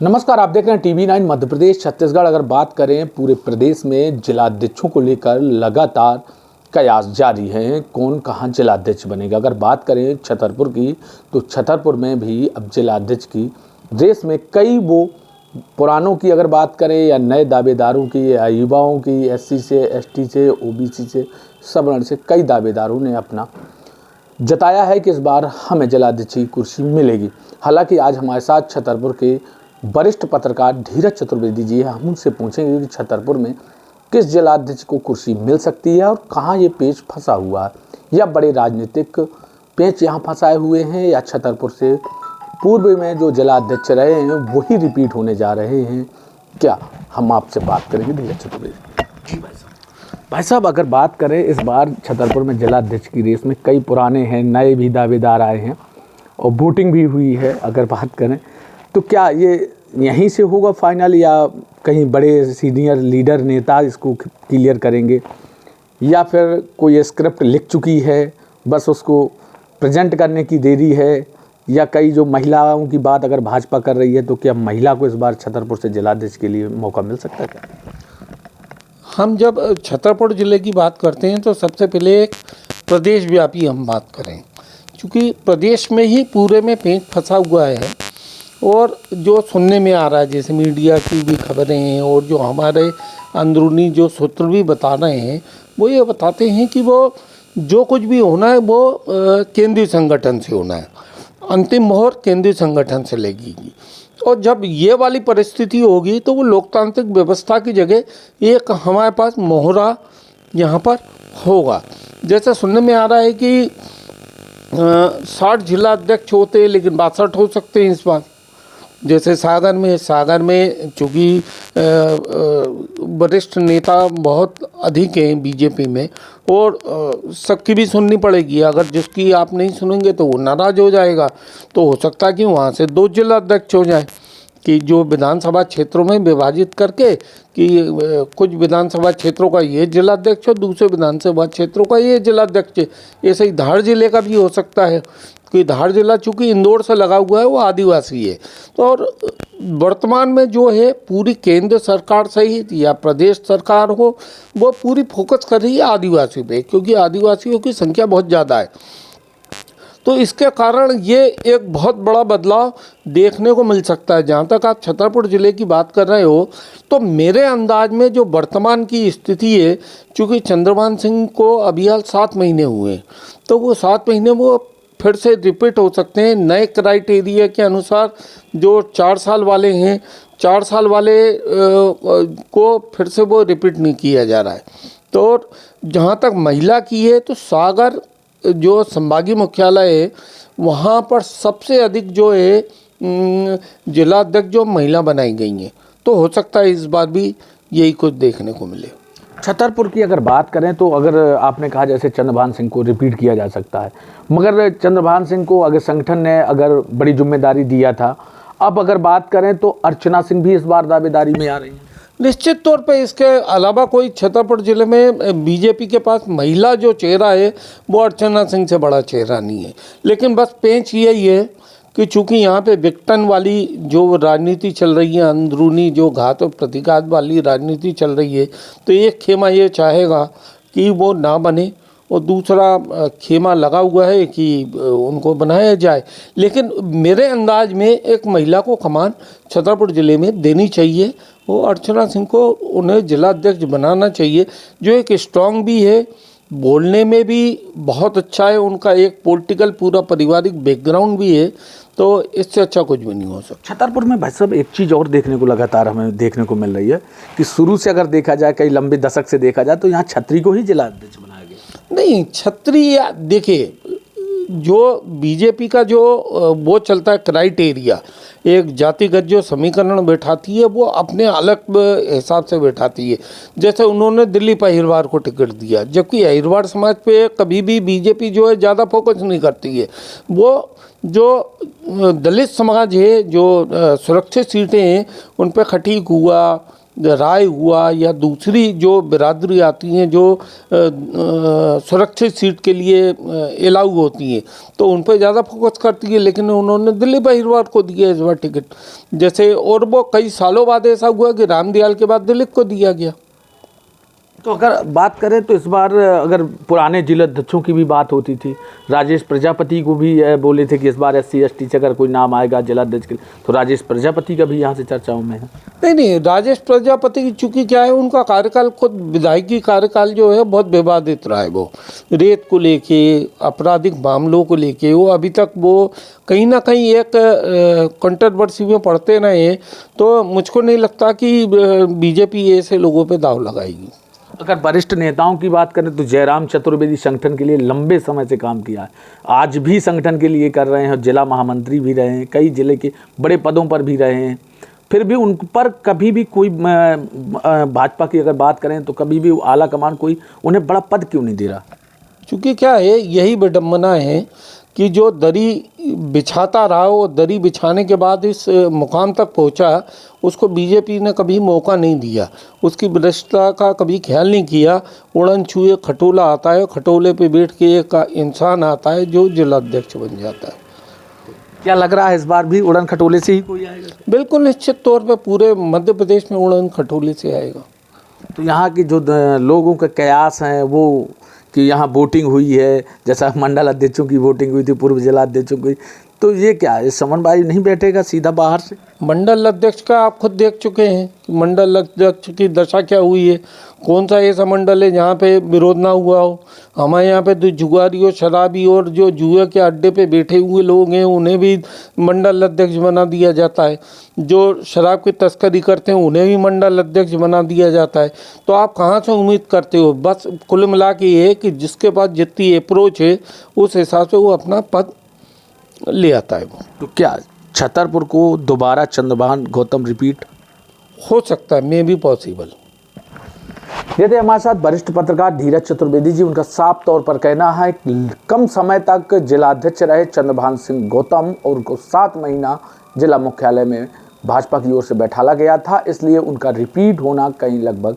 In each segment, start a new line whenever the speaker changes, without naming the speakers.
नमस्कार, आप देख रहे हैं टीवी 9 मध्य प्रदेश छत्तीसगढ़। अगर बात करें पूरे प्रदेश में जिलाध्यक्षों को लेकर लगातार कयास जारी हैं, कौन कहां जिलाध्यक्ष बनेगा। अगर बात करें छतरपुर की, तो छतरपुर में भी अब जिलाध्यक्ष की रेस में कई वो पुरानों की अगर बात करें या नए दावेदारों की या युवाओं की, एससी से, एसटी से, ओबीसी से, सवर्ण से कई दावेदारों ने अपना जताया है कि इस बार हमें जिलाध्यक्ष की कुर्सी मिलेगी। हालांकि आज हमारे साथ छतरपुर के वरिष्ठ पत्रकार धीरज चतुर्वेदी जी है। हम उनसे पूछेंगे कि छतरपुर में किस जिलाध्यक्ष को कुर्सी मिल सकती है और कहां ये पेच फंसा हुआ है, या बड़े राजनीतिक पेच यहां फंसाए हुए हैं, या छतरपुर से पूर्व में जो जिलाध्यक्ष रहे हैं वही रिपीट होने जा रहे हैं। क्या हम आपसे बात करेंगे धीरज चतुर्वेदी जी। भाई साहब, अगर बात करें इस बार छतरपुर में जिलाध्यक्ष की रेस में कई पुराने हैं, नए भी दावेदार आए हैं और वोटिंग भी हुई है। अगर बात करें तो क्या ये यहीं से होगा फाइनल, या कहीं बड़े सीनियर लीडर नेता इसको क्लियर करेंगे, या फिर कोई स्क्रिप्ट लिख चुकी है बस उसको प्रेजेंट करने की देरी है, या कई जो महिलाओं की बात अगर भाजपा कर रही है तो क्या महिला को इस बार छतरपुर से जिलाध्यक्ष के लिए मौका मिल सकता है क्या?
हम जब छतरपुर ज़िले की बात करते हैं तो सबसे पहले एक प्रदेश व्यापी हम बात करें, क्योंकि प्रदेश में ही पूरे में पेंच फंसा हुआ है। और जो सुनने में आ रहा है, जैसे मीडिया की भी खबरें हैं और जो हमारे अंदरूनी जो सूत्र भी बता रहे हैं, वो ये बताते हैं कि वो जो कुछ भी होना है वो केंद्रीय संगठन से होना है, अंतिम मोहर केंद्रीय संगठन से लगेगी। और जब ये वाली परिस्थिति होगी तो वो लोकतांत्रिक व्यवस्था की जगह एक हमारे पास मोहरा यहाँ पर होगा। जैसे सुनने में आ रहा है कि 60 जिला अध्यक्ष होते हैं, लेकिन 62 हो सकते हैं इस बार। जैसे सागर में चूँकि वरिष्ठ नेता बहुत अधिक हैं बीजेपी में, और सबकी भी सुननी पड़ेगी। अगर जिसकी आप नहीं सुनेंगे तो वो नाराज़ हो जाएगा। तो हो सकता है कि वहाँ से 2 जिला अध्यक्ष हो जाए, कि जो विधानसभा क्षेत्रों में विभाजित करके कि कुछ विधानसभा क्षेत्रों का ये जिलाध्यक्ष और दूसरे विधानसभा क्षेत्रों का ये जिलाध्यक्ष। ऐसे ही धार जिले का भी हो सकता है, कि धार जिला चूँकि इंदौर से लगा हुआ है, वो आदिवासी है। तो और वर्तमान में जो है पूरी केंद्र सरकार सहित या प्रदेश सरकार हो, वो पूरी फोकस कर रही है आदिवासी पे, क्योंकि आदिवासियों की संख्या बहुत ज़्यादा है। तो इसके कारण ये एक बहुत बड़ा बदलाव देखने को मिल सकता है। जहाँ तक आप छतरपुर ज़िले की बात कर रहे हो, तो मेरे अंदाज में जो वर्तमान की स्थिति है, चूँकि चंद्रभान सिंह को अभी हाल 7 महीने हुए, तो वो 7 महीने वो फिर से रिपीट हो सकते हैं नए क्राइटेरिया के अनुसार। जो 4 साल वाले हैं, 4 साल वाले को फिर से वो रिपीट नहीं किया जा रहा है। तो जहाँ तक महिला की है, तो सागर जो संभागीय मुख्यालय है, वहाँ पर सबसे अधिक जो है जिलाध्यक्ष जो महिला बनाई गई हैं। तो हो सकता है इस बार भी यही कुछ देखने को मिले।
छतरपुर की अगर बात करें तो अगर आपने कहा जैसे चंद्रभान सिंह को रिपीट किया जा सकता है, मगर चंद्रभान सिंह को अगर संगठन ने अगर बड़ी जिम्मेदारी दिया था, अब अगर बात करें तो अर्चना सिंह भी इस बार दावेदारी में आ रही हैं।
निश्चित तौर पे इसके अलावा कोई छतरपुर ज़िले में बीजेपी के पास महिला जो चेहरा है वो अर्चना सिंह से बड़ा चेहरा नहीं है। लेकिन बस पेंच यही है कि चूँकि यहाँ पे विघटन वाली जो राजनीति चल रही है, अंदरूनी जो घात और प्रतिघात वाली राजनीति चल रही है, तो एक खेमा ये चाहेगा कि वो ना बने, और दूसरा खेमा लगा हुआ है कि उनको बनाया जाए। लेकिन मेरे अंदाज में एक महिला को कमान छतरपुर ज़िले में देनी चाहिए। वो अर्चना सिंह को उन्हें जिलाध्यक्ष बनाना चाहिए, जो एक स्ट्रांग भी है, बोलने में भी बहुत अच्छा है, उनका एक पॉलिटिकल पूरा पारिवारिक बैकग्राउंड भी है। तो इससे अच्छा कुछ भी नहीं हो सकता।
छतरपुर में भाई साहब एक चीज़ और देखने को लगातार हमें देखने को मिल रही है कि शुरू से अगर देखा जाए, कई लंबे दशक से देखा जाए, तो यहाँ छतरी को ही जिलाध्यक्ष बनाया गया।
नहीं, छतरी देखिए, जो बीजेपी का जो वो चलता है क्राइटेरिया, एक जातिगत जो समीकरण बैठाती है, वो अपने अलग हिसाब से बैठाती है। जैसे उन्होंने दिल्ली पर अहिरवार को टिकट दिया, जबकि अहिरवार समाज पे कभी भी बीजेपी जो है ज़्यादा फोकस नहीं करती है। वो जो दलित समाज है, जो सुरक्षित सीटें हैं, उन पर खटीक हुआ, राय हुआ या दूसरी जो बिरादरी आती हैं जो सुरक्षित सीट के लिए अलाउ होती हैं तो उन पर ज़्यादा फोकस करती है, लेकिन उन्होंने दिलीप अहिरवार को दिया इस बार टिकट। जैसे और वो कई सालों बाद ऐसा हुआ कि रामदयाल के बाद दिलीप को दिया गया।
तो अगर बात करें तो इस बार अगर पुराने जिलाध्यक्षों की भी बात होती थी, राजेश प्रजापति को भी बोले थे कि इस बार SC ST से अगर कोई नाम आएगा जिलाध्यक्ष के लिए तो राजेश प्रजापति का भी यहाँ से चर्चाओं में है।
नहीं, राजेश प्रजापति की चूंकि क्या है, उनका कार्यकाल खुद विधायकी कार्यकाल जो है बहुत विवादित रहा है। वो रेत को लेके, आपराधिक मामलों को लेके वो अभी तक वो कहीं ना कहीं एक कंट्रोवर्सी में पड़ते रहे। तो मुझको नहीं लगता कि BJP ऐसे लोगों पे दाव लगाएगी।
अगर वरिष्ठ नेताओं की बात करें तो जयराम चतुर्वेदी संगठन के लिए लंबे समय से काम किया है, आज भी संगठन के लिए कर रहे हैं, जिला महामंत्री भी रहे हैं, कई जिले के बड़े पदों पर भी रहे हैं। फिर भी उन पर कभी भी कोई भाजपा की अगर बात करें तो कभी भी आला कमान कोई उन्हें बड़ा पद क्यों नहीं दे रहा?
क्योंकि क्या है, यही विडम्बना है कि जो दरी बिछाता रहा वो दरी बिछाने के बाद इस मुकाम तक पहुंचा, उसको BJP ने कभी मौका नहीं दिया, उसकी वरिष्ठता का कभी ख्याल नहीं किया। उड़न छुए खटोला आता है, खटोले पे बैठ के एक इंसान आता है जो जिलाध्यक्ष बन जाता है।
क्या लग रहा है इस बार भी उड़न खटोले से ही कोई आएगा?
बिल्कुल निश्चित तौर पे पूरे मध्य प्रदेश में उड़न खटोले से आएगा।
तो यहाँ की जो लोगों के कयास हैं वो कि यहाँ वोटिंग हुई है, जैसा मंडल अध्यक्षों की वोटिंग हुई थी, पूर्व जिला अध्यक्षों की, तो ये क्या है, समन्वय नहीं बैठेगा सीधा बाहर से?
मंडल अध्यक्ष का आप खुद देख चुके हैं कि मंडल अध्यक्ष की दशा क्या हुई है। कौन सा ऐसा मंडल है जहाँ पे विरोध ना हुआ हो? हमारे यहाँ पे तो जुगारी और शराबी और जो जुए के अड्डे पे बैठे हुए लोग हैं उन्हें भी मंडल अध्यक्ष बना दिया जाता है, जो शराब की तस्करी करते हैं उन्हें भी मंडल अध्यक्ष बना दिया जाता है। तो आप कहाँ से उम्मीद करते हो? बस कुल मिला के ये है कि जिसके पास जितनी अप्रोच है उस हिसाब से वो अपना पद ले आता है। वो
तो क्या छतरपुर को दोबारा चंद्रभान गौतम रिपीट
हो सकता है, मे बी पॉसिबल।
ये थे हमारे साथ वरिष्ठ पत्रकार धीरज चतुर्वेदी जी। उनका साफ तौर पर कहना है कि कम समय तक जिलाध्यक्ष रहे चंद्रभान सिंह गौतम और उनको 7 महीना जिला मुख्यालय में भाजपा की ओर से बैठाला गया था, इसलिए उनका रिपीट होना कहीं लगभग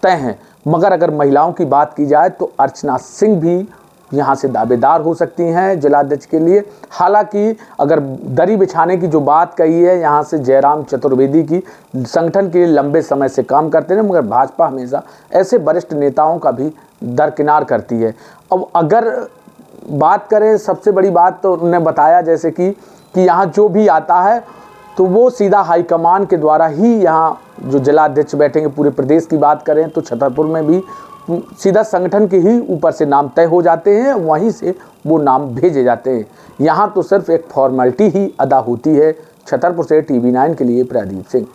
तय है। मगर अगर महिलाओं की बात की जाए तो अर्चना सिंह भी यहाँ से दावेदार हो सकती हैं जिलाध्यक्ष के लिए। हालांकि अगर दरी बिछाने की जो बात कही है यहाँ से जयराम चतुर्वेदी की, संगठन के लिए लंबे समय से काम करते हैं, मगर भाजपा हमेशा ऐसे वरिष्ठ नेताओं का भी दरकिनार करती है। अब अगर बात करें, सबसे बड़ी बात तो उन्होंने बताया जैसे कि यहाँ जो भी आता है तो वो सीधा हाईकमान के द्वारा ही यहाँ जो जिलाध्यक्ष बैठेंगे। पूरे प्रदेश की बात करें तो छतरपुर में भी सीधा संगठन के ही ऊपर से नाम तय हो जाते हैं, वहीं से वो नाम भेजे जाते हैं। यहाँ तो सिर्फ एक फॉर्मेलिटी ही अदा होती है। छतरपुर से TV9 के लिए प्रदीप सिंह।